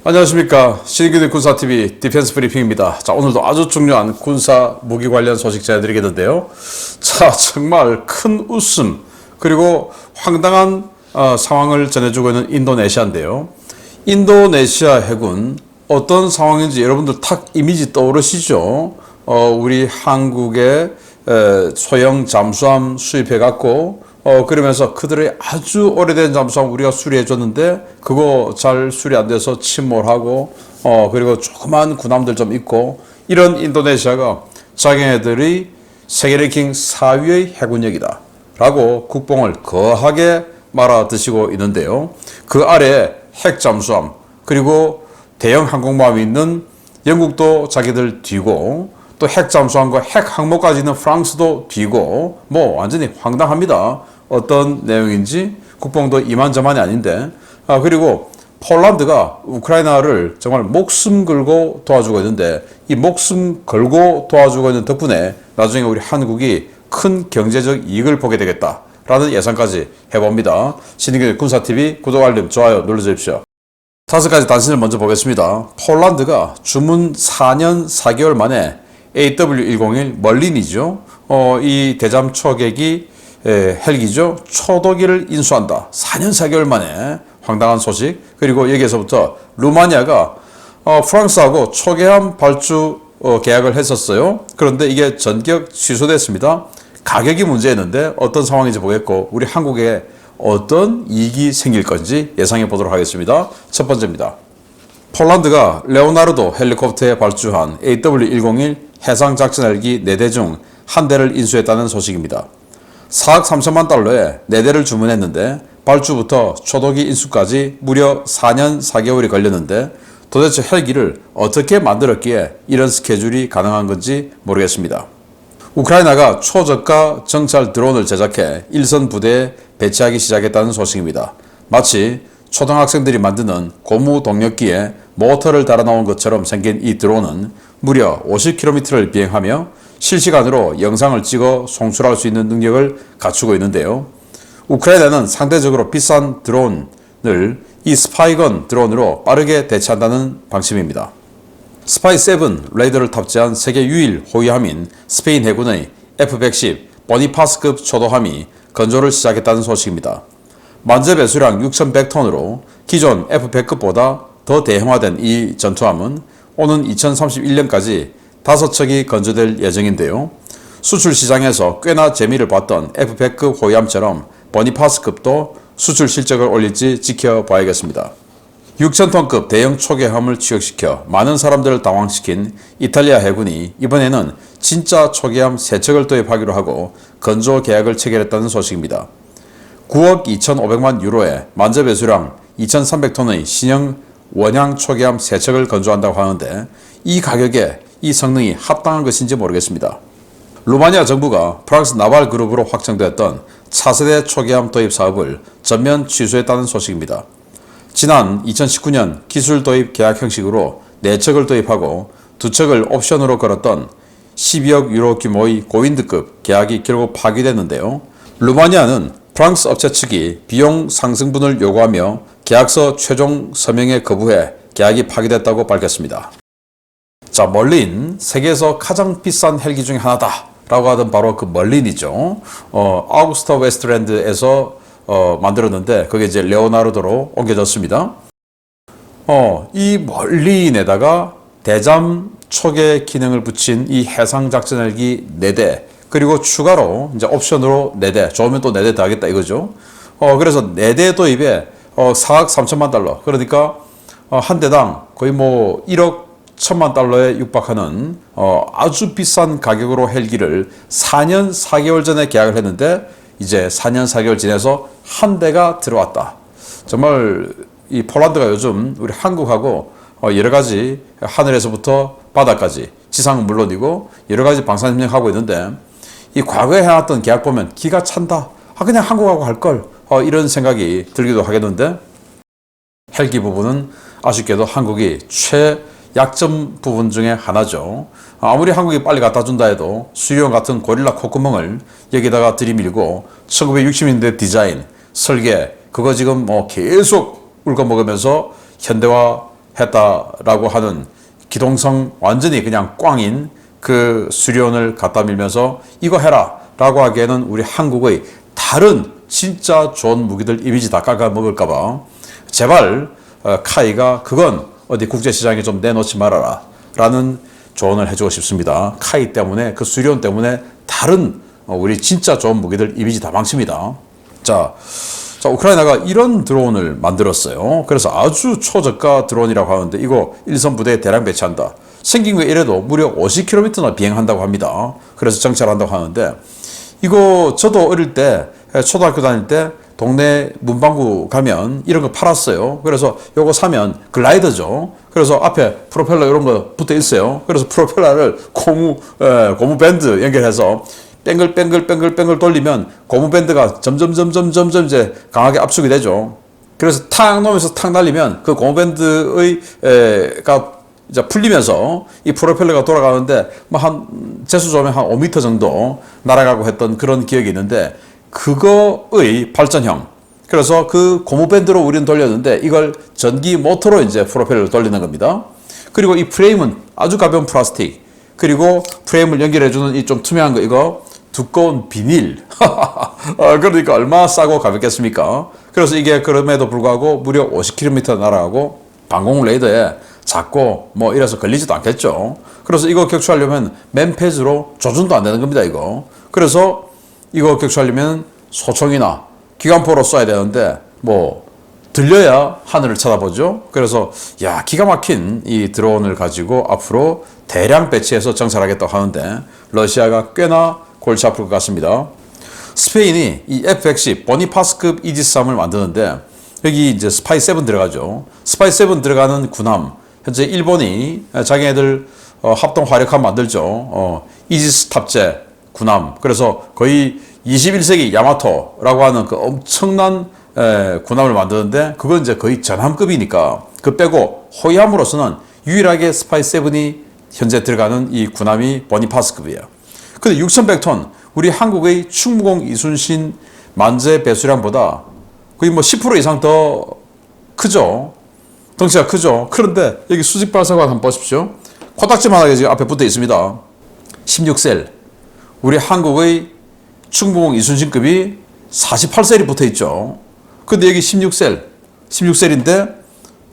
안녕하십니까. 신규 군사TV 디펜스 브리핑입니다. 자, 오늘도 아주 중요한 군사 무기 관련 소식 전해드리겠는데요. 자, 정말 큰 웃음 그리고 황당한 상황을 전해주고 있는 인도네시아인데요. 인도네시아 해군 어떤 상황인지 여러분들 탁 이미지 떠오르시죠? 우리 한국의 소형 잠수함 수입해갖고 그러면서 그들의 아주 오래된 잠수함 우리가 수리해줬는데 그거 잘 수리 안 돼서 침몰하고 그리고 조그만 군함들 좀 있고 이런 인도네시아가 자기네들이 세계 랭킹 4위의 해군력이다 라고 국뽕을 거하게 말아드시고 있는데요. 그 아래에 핵 잠수함 그리고 대형 항공모함이 있는 영국도 자기들 뒤고 또 핵 잠수함과 핵 항모까지 있는 프랑스도 뒤고 뭐 완전히 황당합니다. 어떤 내용인지 국뽕도 이만저만이 아닌데 그리고 폴란드가 우크라이나를 정말 목숨 걸고 도와주고 있는데 이 목숨 걸고 도와주고 있는 덕분에 나중에 우리 한국이 큰 경제적 이익을 보게 되겠다라는 예상까지 해봅니다. 신인규 군사TV 구독, 알림, 좋아요 눌러주십시오. 5가지 단신을 먼저 보겠습니다. 폴란드가 주문 4년 4개월 만에 AW101 멀린이죠. 이 대잠 초계기 헬기죠. 초도기를 인수한다. 4년 4개월 만에 황당한 소식. 그리고 여기에서부터 루마니아가 프랑스하고 초계함 발주 계약을 했었어요. 그런데 이게 전격 취소됐습니다. 가격이 문제였는데 어떤 상황인지 보겠고 우리 한국에 어떤 이익이 생길 건지 예상해 보도록 하겠습니다. 첫 번째입니다. 폴란드가 레오나르도 헬리콥터에 발주한 AW101 해상작전 헬기 4대 중 1대를 인수했다는 소식입니다. 4억 3천만 달러에 4대를 주문했는데 발주부터 초도기 인수까지 무려 4년 4개월이 걸렸는데 도대체 헬기를 어떻게 만들었기에 이런 스케줄이 가능한 건지 모르겠습니다. 우크라이나가 초저가 정찰 드론을 제작해 일선 부대에 배치하기 시작했다는 소식입니다. 마치 초등학생들이 만드는 고무 동력기에 모터를 달아놓은 것처럼 생긴 이 드론은 무려 50km를 비행하며 실시간으로 영상을 찍어 송출할 수 있는 능력을 갖추고 있는데요. 우크라이나는 상대적으로 비싼 드론을 이 스파이건 드론으로 빠르게 대체한다는 방침입니다. 스파이7 레이더를 탑재한 세계 유일 호위함인 스페인 해군의 F-110 보니파스급 초도함이 건조를 시작했다는 소식입니다. 만재 배수량 6,100톤으로 기존 F-100급보다 더 대형화된 이 전투함은 오는 2031년까지 5척이 건조될 예정인데요. 수출 시장에서 꽤나 재미를 봤던 F-100급 호위함처럼 보니파스급도 수출 실적을 올릴지 지켜봐야겠습니다. 6,000톤급 대형 초계함을 취역시켜 많은 사람들을 당황시킨 이탈리아 해군이 이번에는 진짜 초계함 3척을 도입하기로 하고 건조 계약을 체결했다는 소식입니다. 9억 2,500만 유로에 만재 배수량 2,300톤의 신형 원양 초계함 3척을 건조한다고 하는데 이 가격에 이 성능이 합당한 것인지 모르겠습니다. 루마니아 정부가 프랑스 나발 그룹으로 확정되었던 차세대 초계함 도입 사업을 전면 취소했다는 소식입니다. 지난 2019년 기술 도입 계약 형식으로 4척을 도입하고 2척을 옵션으로 걸었던 12억 유로 규모의 고윈드급 계약이 결국 파기됐는데요. 루마니아는 프랑스 업체 측이 비용 상승분을 요구하며 계약서 최종 서명에 거부해 계약이 파기됐다고 밝혔습니다. 자, 멀린 세계에서 가장 비싼 헬기 중에 하나다 라고 하던 바로 그 멀린이죠. 아우구스타 웨스트랜드에서 만들었는데 그게 이제 레오나르도로 옮겨졌습니다. 이 멀린에다가 대잠 초계 기능을 붙인 이 해상작전 헬기 4대 그리고 추가로 이제 옵션으로 4대 좋으면 또 4대 더 하겠다 이거죠. 그래서 4대 도입에 4억 3천만 달러 그러니까 한 대당 거의 뭐 1억 1천만 달러에 육박하는 아주 비싼 가격으로 헬기를 4년 4개월 전에 계약을 했는데 이제 4년 4개월 지내서 한 대가 들어왔다. 정말 이 폴란드가 요즘 우리 한국하고 여러 가지 하늘에서부터 바다까지 지상은 물론이고 여러 가지 방산협력하고 있는데 이 과거에 해놨던 계약 보면 기가 찬다. 그냥 한국하고 할 걸. 이런 생각이 들기도 하겠는데 헬기 부분은 아쉽게도 한국이 최약점 부분 중에 하나죠. 아무리 한국이 빨리 갖다 준다 해도 수리용 같은 고릴라 콧구멍을 여기다가 들이밀고 1960년대 디자인, 설계 그거 지금 뭐 계속 울거먹으면서 현대화 했다라고 하는 기동성 완전히 그냥 꽝인 그 수리온을 갖다 밀면서 이거 해라 라고 하기에는 우리 한국의 다른 진짜 좋은 무기들 이미지 다 깎아 먹을까봐 제발 카이가 그건 어디 국제시장에 좀 내놓지 말아라 라는 조언을 해주고 싶습니다. 카이 때문에 그 수리온 때문에 다른 우리 진짜 좋은 무기들 이미지 다 망칩니다. 자, 우크라이나가 이런 드론을 만들었어요. 그래서 아주 초저가 드론이라고 하는데 이거 일선 부대에 대량 배치한다. 생긴 거 이래도 무려 50km나 비행한다고 합니다. 그래서 정찰한다고 하는데 이거 저도 어릴 때 초등학교 다닐 때 동네 문방구 가면 이런 거 팔았어요. 그래서 요거 사면 글라이더죠. 그래서 앞에 프로펠러 이런 거 붙어 있어요. 그래서 프로펠러를 고무 밴드 연결해서 뱅글뱅글 돌리면 고무 밴드가 점점 이제 강하게 압축이 되죠. 그래서 탁 놓으면서 탁 날리면 그 고무 밴드가 이제 풀리면서 이 프로펠러가 돌아가는데 뭐 한 재수 좋으면 한 5m 정도 날아가고 했던 그런 기억이 있는데 그거의 발전형. 그래서 그 고무 밴드로 우리는 돌렸는데 이걸 전기 모터로 이제 프로펠러를 돌리는 겁니다. 그리고 이 프레임은 아주 가벼운 플라스틱. 그리고 프레임을 연결해주는 이 좀 투명한 거 이거 두꺼운 비닐. 그러니까 얼마나 싸고 가볍겠습니까? 그래서 이게 그럼에도 불구하고 무려 50km 날아가고 방공 레이더에 작고 뭐 이래서 걸리지도 않겠죠. 그래서 이거 격추하려면 맨패즈로 조준도 안 되는 겁니다, 이거. 그래서 이거 격추하려면 소총이나 기관포로 쏴야 되는데 뭐 들려야 하늘을 쳐다보죠. 그래서 야, 기가 막힌 이 드론을 가지고 앞으로 대량 배치해서 정찰하겠다고 하는데 러시아가 꽤나 골치 아플 것 같습니다. 스페인이 이 F-110 보니파스급 이지스함을 만드는데 여기 이제 스파이 7 들어가죠. 스파이 7 들어가는 군함. 현재 일본이 자기네들 합동 화력함 만들죠. 이지스 탑재 군함. 그래서 거의 21세기 야마토라고 하는 그 엄청난 군함을 만드는데 그건 이제 거의 전함급이니까 그 빼고 호위함으로서는 유일하게 스파이 7이 현재 들어가는 이 군함이 보니파스급이에요. 근데 6,100톤 우리 한국의 충무공 이순신 만재 배수량보다 거의 뭐 10% 이상 더 크죠. 덩치가 크죠. 그런데 여기 수직 발사관 한번 보십시오. 코딱지만하게 지금 앞에 붙어 있습니다. 16셀. 우리 한국의 충무공 이순신급이 48셀이 붙어 있죠. 근데 여기 16셀인데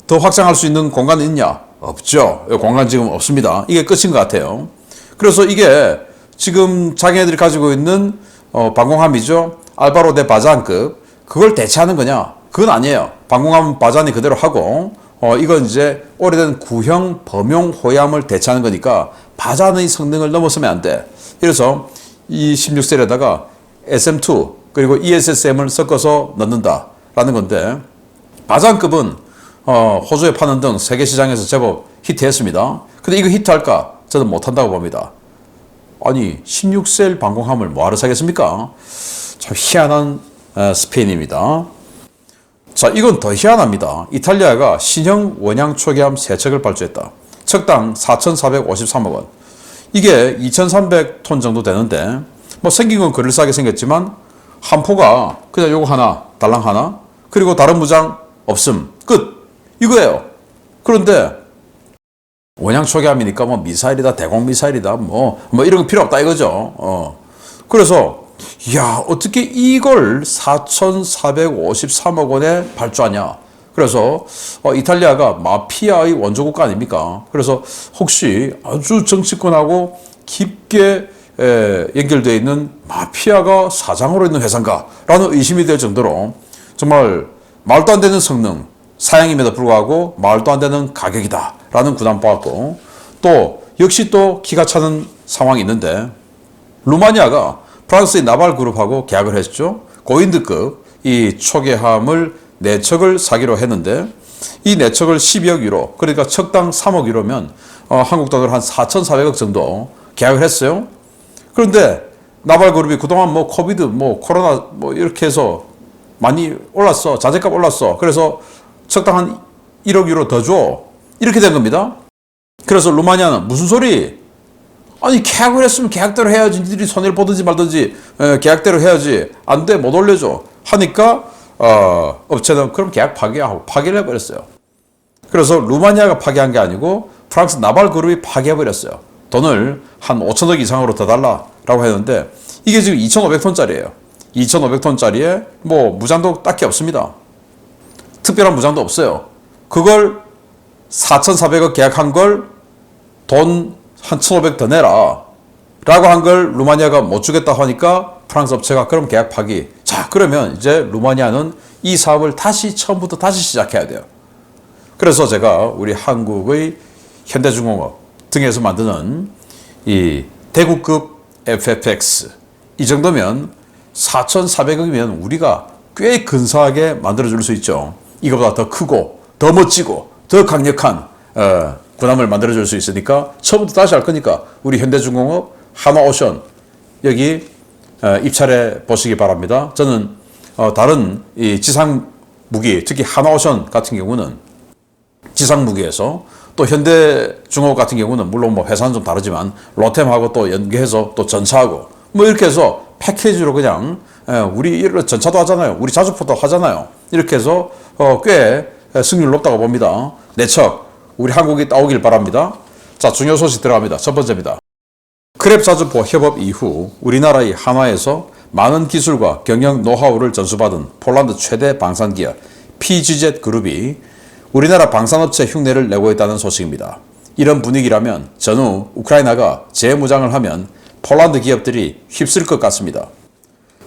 더 확장할 수 있는 공간이 있냐? 없죠. 공간 지금 없습니다. 이게 끝인 것 같아요. 그래서 이게 지금 자기네들이 가지고 있는 방공함이죠. 알바로 데 바잔급. 그걸 대체하는 거냐? 그건 아니에요. 방공함 바잔이 그대로 하고 이건 이제 오래된 구형 범용 호위함을 대체하는 거니까 바잔의 성능을 넘어서면 안 돼. 그래서 이 16셀에다가 SM2 그리고 ESSM을 섞어서 넣는다라는 건데 바잔급은 호주에 파는 등 세계 시장에서 제법 히트했습니다. 근데 이거 히트할까? 저는 못한다고 봅니다. 아니 16셀 방공함을 뭐하러 사겠습니까? 참 희한한 스페인입니다. 자, 이건 더 희한합니다. 이탈리아가 신형 원양 초계함 3척을 발주했다. 척당 4,453억 원. 이게 2,300톤 정도 되는데 뭐 생긴 건 그럴싸하게 생겼지만 한 포가 그냥 요거 하나, 달랑 하나, 그리고 다른 무장 없음. 끝. 이거예요. 그런데 원양 초계함이니까 뭐 미사일이다, 대공 미사일이다, 뭐 이런 거 필요 없다 이거죠. 그래서 야, 어떻게 이걸 4,453억 원에 발주하냐. 그래서 이탈리아가 마피아의 원조국가 아닙니까? 그래서 혹시 아주 정치권하고 깊게 연결되어 있는 마피아가 사장으로 있는 회사인가? 라는 의심이 될 정도로 정말 말도 안 되는 성능, 사양임에도 불구하고 말도 안 되는 가격이다. 라는 구단 보았고 또 역시 또 기가 차는 상황이 있는데 루마니아가 프랑스의 나발 그룹하고 계약을 했죠. 고인드급 이 초계함을 4척을 사기로 했는데 이 4척을 12억 유로 그러니까 척당 3억 유로면 한국 돈으로 한 4,400억 정도 계약을 했어요. 그런데 나발 그룹이 그동안 뭐 코비드 뭐 코로나 뭐 이렇게 해서 많이 올랐어. 자재값 올랐어. 그래서 척당 한 1억 유로 더 줘. 이렇게 된 겁니다. 그래서 루마니아는 무슨 소리? 아니 계약을 했으면 계약대로 해야지. 니들이 손해를 보든지 말든지 계약대로 해야지. 안 돼, 못 올려줘. 하니까 업체는 그럼 계약 파기하고 파기를 해버렸어요. 그래서 루마니아가 파기한 게 아니고 프랑스 나발 그룹이 파기해버렸어요. 돈을 한 5천억 이상으로 더 달라라고 했는데 이게 지금 2,500톤짜리예요. 2,500톤짜리에 뭐 무장도 딱히 없습니다. 특별한 무장도 없어요. 그걸 4,400억 계약한 걸 돈 한 1,500 더 내라 라고 한 걸 루마니아가 못 주겠다 하니까 프랑스 업체가 그럼 계약 파기. 자, 그러면 이제 루마니아는 이 사업을 다시 처음부터 다시 시작해야 돼요. 그래서 제가 우리 한국의 현대중공업 등에서 만드는 이 대구급 FFX 이 정도면 4,400억이면 우리가 꽤 근사하게 만들어줄 수 있죠. 이거보다 더 크고 더 멋지고 더 강력한 군함을 만들어줄 수 있으니까 처음부터 다시 할 거니까 우리 현대중공업 하나오션 여기 입찰해 보시기 바랍니다. 저는 다른 이 지상무기 특히 하나오션 같은 경우는 지상무기에서 또 현대중공업 같은 경우는 물론 뭐 회사는 좀 다르지만 로템하고 또 연계해서 또 전차하고 뭐 이렇게 해서 패키지로 그냥 우리 전차도 하잖아요. 우리 자주포도 하잖아요. 이렇게 해서 꽤 승률 높다고 봅니다. 내척 우리 한국이 따오길 바랍니다. 자, 중요 소식 들어갑니다. 첫 번째입니다. 크랩 자주포 협업 이후 우리나라의 한화에서 많은 기술과 경영 노하우를 전수받은 폴란드 최대 방산기업 PGZ 그룹이 우리나라 방산업체 흉내를 내고 있다는 소식입니다. 이런 분위기라면 전후 우크라이나가 재무장을 하면 폴란드 기업들이 휩쓸 것 같습니다.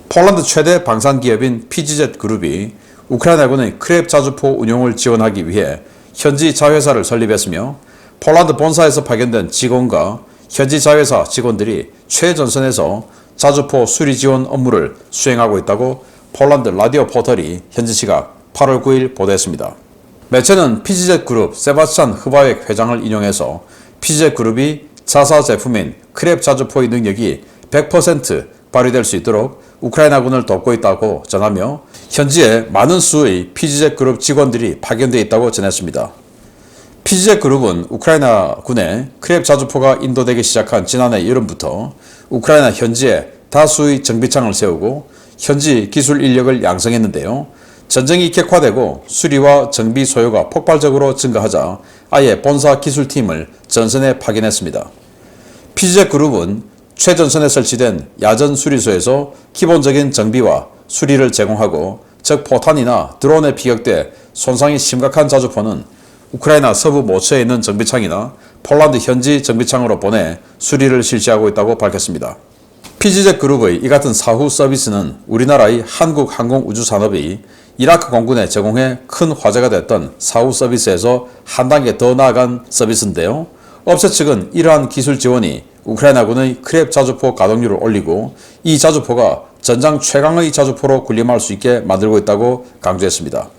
폴란드 최대 방산기업인 PGZ 그룹이 우크라이나군의 크랩 자주포 운용을 지원하기 위해 현지 자회사를 설립했으며 폴란드 본사에서 파견된 직원과 현지 자회사 직원들이 최전선에서 자주포 수리 지원 업무를 수행하고 있다고 폴란드 라디오 포털이 현지 시각 8월 9일 보도했습니다. 매체는 PGZ 그룹 세바스찬 흐바웩 회장을 인용해서 PGZ 그룹이 자사 제품인 크랩 자주포의 능력이 100% 발휘될 수 있도록 우크라이나군을 돕고 있다고 전하며 현지에 많은 수의 PGZ 그룹 직원들이 파견되어 있다고 전했습니다. PGZ 그룹은 우크라이나 군에 크랩 자주포가 인도되기 시작한 지난해 여름부터 우크라이나 현지에 다수의 정비창을 세우고 현지 기술 인력을 양성했는데요. 전쟁이 격화되고 수리와 정비 소요가 폭발적으로 증가하자 아예 본사 기술팀을 전선에 파견했습니다. PGZ 그룹은 최전선에 설치된 야전 수리소에서 기본적인 정비와 수리를 제공하고 적 포탄이나 드론에 피격돼 손상이 심각한 자주포는 우크라이나 서부 모처에 있는 정비창이나 폴란드 현지 정비창으로 보내 수리를 실시하고 있다고 밝혔습니다. PGZ 그룹의 이 같은 사후 서비스는 우리나라의 한국항공우주산업이 이라크 공군에 제공해 큰 화제가 됐던 사후 서비스에서 한 단계 더 나아간 서비스인데요. 업체 측은 이러한 기술 지원이 우크라이나군의 크랩 자주포 가동률을 올리고 이 자주포가 전장 최강의 자주포로 군림할 수 있게 만들고 있다고 강조했습니다.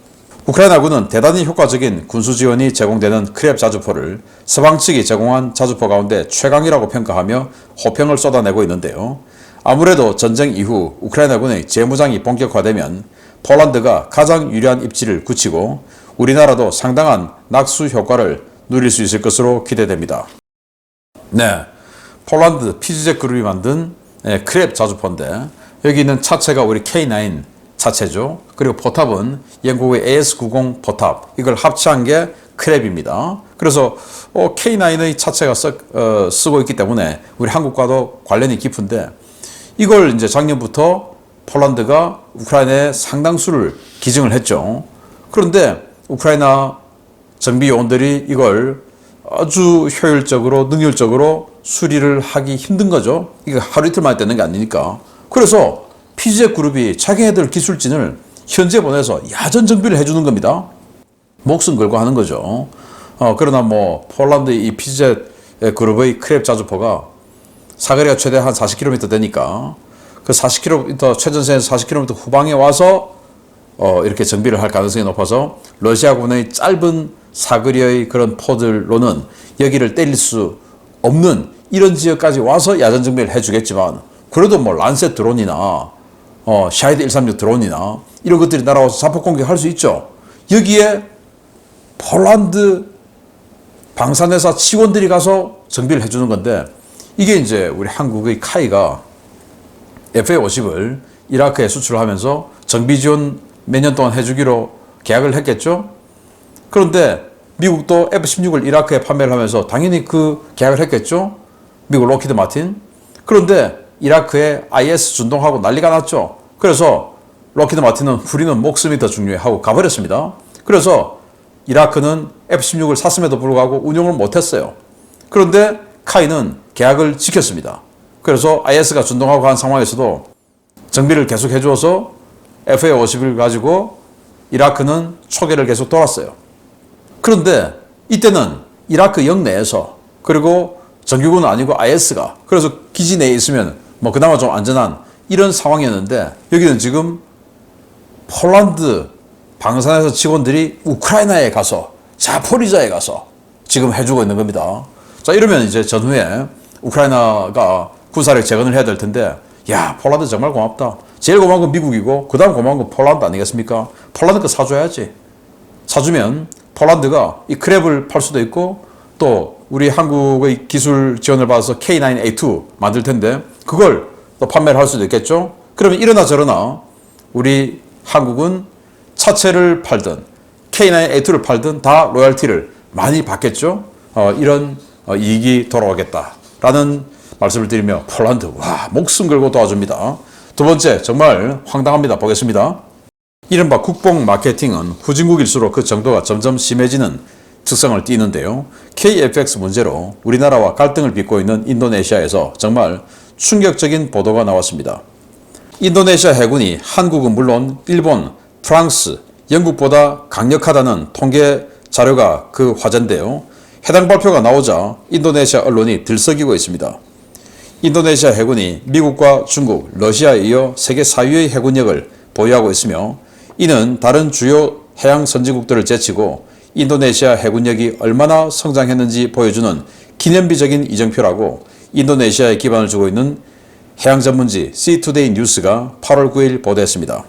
우크라이나군은 대단히 효과적인 군수 지원이 제공되는 크랩 자주포를 서방 측이 제공한 자주포 가운데 최강이라고 평가하며 호평을 쏟아내고 있는데요. 아무래도 전쟁 이후 우크라이나군의 재무장이 본격화되면 폴란드가 가장 유리한 입지를 굳히고 우리나라도 상당한 낙수 효과를 누릴 수 있을 것으로 기대됩니다. 네, 폴란드 PGZ 그룹이 만든 크랩 자주포인데 여기 있는 차체가 우리 K9 차체죠. 그리고 포탑은 영국의 AS90 포탑 이걸 합치한 게 크랩입니다. 그래서 K9의 차체가 쓰고 있기 때문에 우리 한국과도 관련이 깊은데 이걸 이제 작년부터 폴란드가 우크라이나에 상당수를 기증을 했죠. 그런데 우크라이나 정비 요원들이 이걸 아주 효율적으로 능률적으로 수리를 하기 힘든 거죠. 이게 하루 이틀 만에 되는 게 아니니까. 그래서 PGZ 그룹이 자기네들 기술진을 현지에 보내서 야전 정비를 해주는 겁니다. 목숨 걸고 하는 거죠. 그러나 뭐 폴란드 이 PGZ 그룹의 크랩 자주포가 사거리가 최대 한 40km 되니까 그 40km 최전선에서 40km 후방에 와서 이렇게 정비를 할 가능성이 높아서 러시아군의 짧은 사거리의 그런 포들로는 여기를 때릴 수 없는 이런 지역까지 와서 야전 정비를 해주겠지만 그래도 뭐 란셋 드론이나 샤이드 136 드론이나 이런 것들이 날아와서 자폭 공격할 수 있죠. 여기에 폴란드 방산회사 직원들이 가서 정비를 해주는 건데 이게 이제 우리 한국의 카이가 FA50을 이라크에 수출하면서 정비 지원 몇 년 동안 해주기로 계약을 했겠죠. 그런데 미국도 F-16을 이라크에 판매를 하면서 당연히 그 계약을 했겠죠. 미국 로키드 마틴. 그런데 이라크에 IS 준동하고 난리가 났죠. 그래서 로키드 마틴은 우리는 목숨이 더 중요해 하고 가버렸습니다. 그래서 이라크는 F-16을 샀음에도 불구하고 운용을 못했어요. 그런데 카이는 계약을 지켰습니다. 그래서 IS가 준동하고 한 상황에서도 정비를 계속 해주어서 FA-50을 가지고 이라크는 초계를 계속 돌았어요. 그런데 이때는 이라크 영내에서 그리고 정규군은 아니고 IS가 그래서 기지 내에 있으면 뭐 그나마 좀 안전한 이런 상황이었는데 여기는 지금 폴란드 방산에서 직원들이 우크라이나에 가서 자포리자에 가서 지금 해주고 있는 겁니다. 자, 이러면 이제 전후에 우크라이나가 군사력 재건을 해야 될 텐데, 야, 폴란드 정말 고맙다. 제일 고마운 건 미국이고, 그 다음 고마운 건 폴란드 아니겠습니까? 폴란드 거 사줘야지. 사주면 폴란드가 이 크랩을 팔 수도 있고, 또 우리 한국의 기술 지원을 받아서 K9A2 만들 텐데, 그걸 또 판매를 할 수도 있겠죠? 그러면 이러나 저러나 우리 한국은 차체를 팔든 K9A2를 팔든 다 로열티를 많이 받겠죠? 이런 이익이 돌아오겠다라는 말씀을 드리며 폴란드, 와, 목숨 걸고 도와줍니다. 두 번째, 정말 황당합니다. 보겠습니다. 이른바 국뽕 마케팅은 후진국일수록 그 정도가 점점 심해지는 특성을 띠는데요. KFX 문제로 우리나라와 갈등을 빚고 있는 인도네시아에서 정말 충격적인 보도가 나왔습니다. 인도네시아 해군이 한국은 물론 일본, 프랑스, 영국보다 강력하다는 통계 자료가 그 화제인데요. 해당 발표가 나오자 인도네시아 언론이 들썩이고 있습니다. 인도네시아 해군이 미국과 중국, 러시아에 이어 세계 4위의 해군력을 보유하고 있으며 이는 다른 주요 해양 선진국들을 제치고 인도네시아 해군력이 얼마나 성장했는지 보여주는 기념비적인 이정표라고 인도네시아에 기반을 두고 있는 해양 전문지 시투데이 뉴스가 8월 9일 보도했습니다.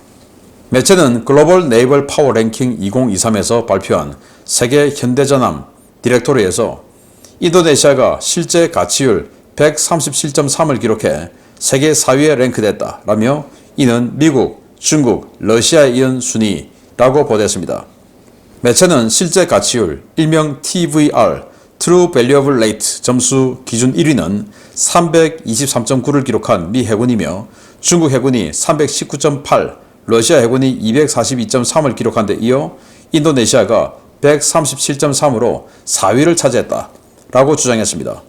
매체는 글로벌 네이벌 파워 랭킹 2023에서 발표한 세계 현대전함 디렉토리에서 인도네시아가 실제 가치율 137.3을 기록해 세계 4위에 랭크됐다라며 이는 미국, 중국, 러시아에 이은 순위라고 보도했습니다. 매체는 실제 가치율, 일명 TVR, True Valuable Rate 점수 기준 1위는 323.9를 기록한 미 해군이며 중국 해군이 319.8, 러시아 해군이 242.3을 기록한 데 이어 인도네시아가 137.3으로 4위를 차지했다라고 주장했습니다.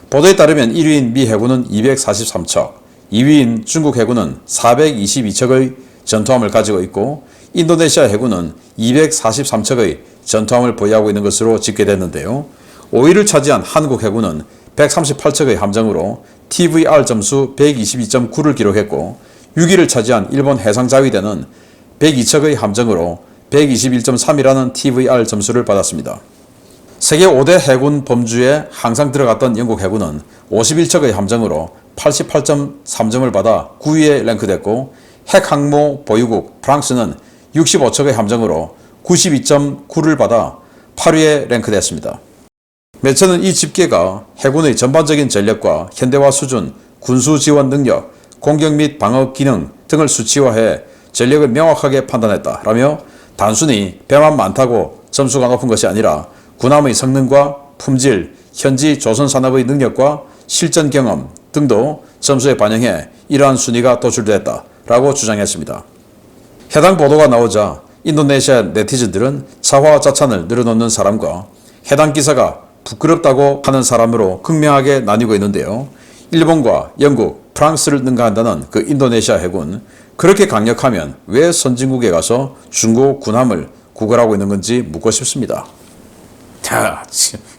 보도에 따르면 1위인 미 해군은 243척, 2위인 중국 해군은 422척의 전투함을 가지고 있고 인도네시아 해군은 243척의 전투함을 보유하고 있는 것으로 집계됐는데요. 5위를 차지한 한국 해군은 138척의 함정으로 TVR 점수 122.9를 기록했고 6위를 차지한 일본 해상자위대는 102척의 함정으로 121.3이라는 TVR 점수를 받았습니다. 세계 5대 해군 범주에 항상 들어갔던 영국 해군은 51척의 함정으로 88.3점을 받아 9위에 랭크됐고 핵항모 보유국 프랑스는 65척의 함정으로 92.9를 받아 8위에 랭크됐습니다. 매체는 이 집계가 해군의 전반적인 전력과 현대화 수준, 군수 지원 능력, 공격 및 방어 기능 등을 수치화해 전력을 명확하게 판단했다라며 단순히 배만 많다고 점수가 높은 것이 아니라 군함의 성능과 품질, 현지 조선산업의 능력과 실전 경험 등도 점수에 반영해 이러한 순위가 도출됐다라고 주장했습니다. 해당 보도가 나오자 인도네시아 네티즌들은 자화자찬을 늘어놓는 사람과 해당 기사가 부끄럽다고 하는 사람으로 극명하게 나뉘고 있는데요. 일본과 영국, 프랑스를 능가한다는 그 인도네시아 해군, 그렇게 강력하면 왜 선진국에 가서 중고 군함을 구걸하고 있는 건지 묻고 싶습니다. 자,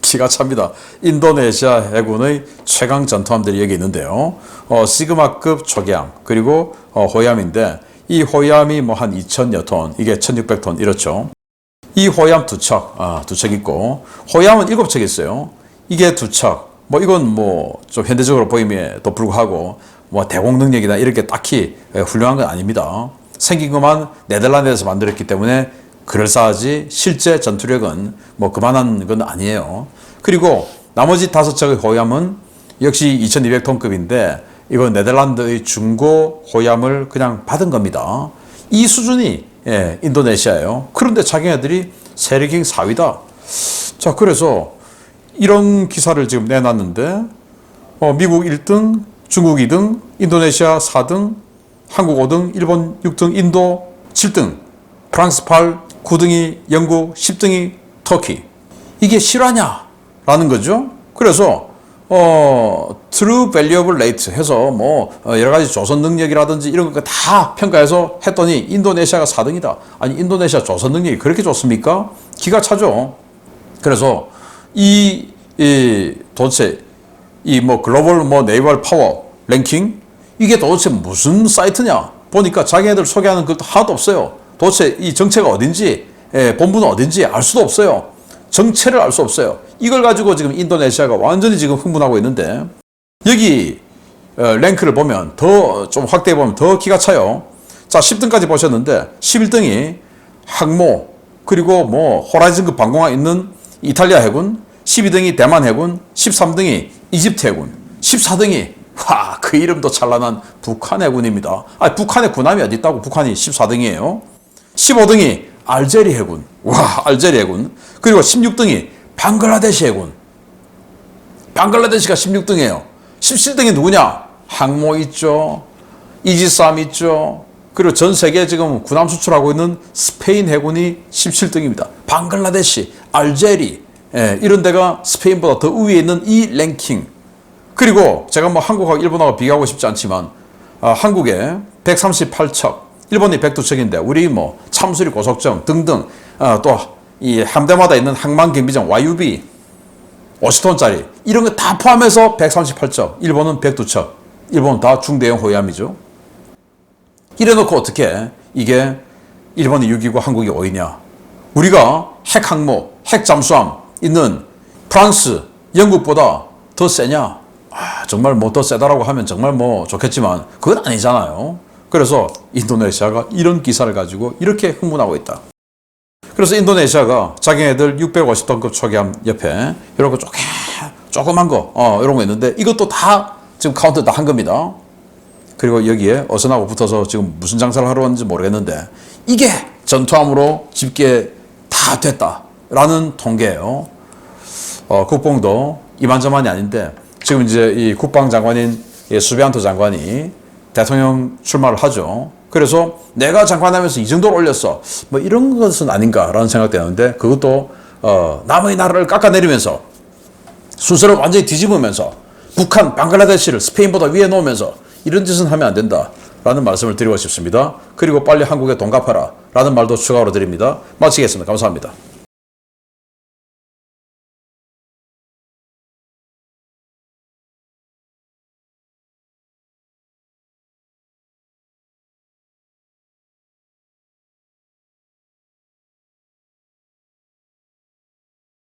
기가 찹니다. 인도네시아 해군의 최강 전투함들이 여기 있는데요. 시그마급 초기함, 그리고 호위함인데 이 호위함이 뭐 한 2,000여 톤, 이게 1,600톤 이렇죠. 이 호위함 두 척 있고 호위함은 7척 있어요. 이게 2척. 뭐 이건 뭐 좀 현대적으로 보임에도 불구하고 뭐 대공 능력이나 이렇게 딱히 훌륭한 건 아닙니다. 생긴 것만 네덜란드에서 만들었기 때문에 그럴싸하지 실제 전투력은 뭐 그만한 건 아니에요. 그리고 나머지 5척의 호위함은 역시 2200톤급인데 이건 네덜란드의 중고 호위함을 그냥 받은 겁니다. 이 수준이 인도네시아예요. 그런데 자기네들이 세계랭킹 4위다. 자, 그래서 이런 기사를 지금 내놨는데, 미국 1등, 중국 2등, 인도네시아 4등, 한국 5등, 일본 6등, 인도 7등, 프랑스 8, 9등이 영국, 10등이 터키. 이게 실화냐라는 거죠. 그래서 True Valuable Rate 해서 여러 가지 조선 능력이라든지 이런 거 다 평가해서 했더니 인도네시아가 4등이다. 아니, 인도네시아 조선 능력이 그렇게 좋습니까? 기가 차죠. 그래서 도대체 글로벌 네이버 파워 랭킹, 이게 도대체 무슨 사이트냐 보니까 자기네들 소개하는 것도 하나도 없어요. 도대체 이 정체가 어딘지, 본부는 어딘지 알 수도 없어요. 정체를 알 수 없어요. 이걸 가지고 지금 인도네시아가 완전히 지금 흥분하고 있는데, 여기 랭크를 보면 더 좀 확대해 보면 더 기가 차요. 자, 10등까지 보셨는데 11등이 항모, 그리고 호라이즌급 방공함 있는 이탈리아 해군, 12등이 대만 해군, 13등이 이집트 해군, 14등이 그 이름도 찬란한 북한 해군입니다. 북한의 군함이 어디 있다고 북한이 14등이에요. 15등이 알제리 해군, 알제리 해군. 그리고 16등이 방글라데시 해군. 방글라데시가 16등이에요. 17등이 누구냐? 항모 있죠. 이지스함 있죠. 그리고 전 세계에 지금 군함 수출하고 있는 스페인 해군이 17등입니다. 방글라데시, 알제리, 이런 데가 스페인보다 더 위에 있는 이 랭킹. 그리고 제가 한국하고 일본하고 비교하고 싶지 않지만, 한국에 138척, 일본이 102척인데, 우리 참수리 고속정 등등, 또 이 함대마다 있는 항만 경비정 YUB 50톤짜리 이런 거 다 포함해서 138척, 일본은 102척. 일본은 다 중대형 호위함이죠. 이래놓고 어떻게 이게 일본이 6위고 한국이 5위냐? 우리가 핵항모, 핵잠수함 있는 프랑스, 영국보다 더 세냐? 정말 더 세다라고 하면 정말 좋겠지만 그건 아니잖아요. 그래서 인도네시아가 이런 기사를 가지고 이렇게 흥분하고 있다. 그래서 인도네시아가 자기네들 650톤급 초기함 옆에 이런 거 조그만 거 이런 거 있는데, 이것도 다 지금 카운트 다 한 겁니다. 그리고 여기에 어선하고 붙어서 지금 무슨 장사를 하러 왔는지 모르겠는데, 이게 전투함으로 집계 다 됐다라는 통계예요. 국뽕도 이만저만이 아닌데, 지금 이제 이 국방장관인 수비안토 장관이 대통령 출마를 하죠. 그래서 내가 장관하면서 이 정도로 올렸어, 이런 것은 아닌가라는 생각되는데, 그것도 남의 나라를 깎아내리면서 순서를 완전히 뒤집으면서 북한, 방글라데시를 스페인보다 위에 놓으면서 이런 짓은 하면 안 된다라는 말씀을 드리고 싶습니다. 그리고 빨리 한국에 돈 갚아라 라는 말도 추가로 드립니다. 마치겠습니다. 감사합니다.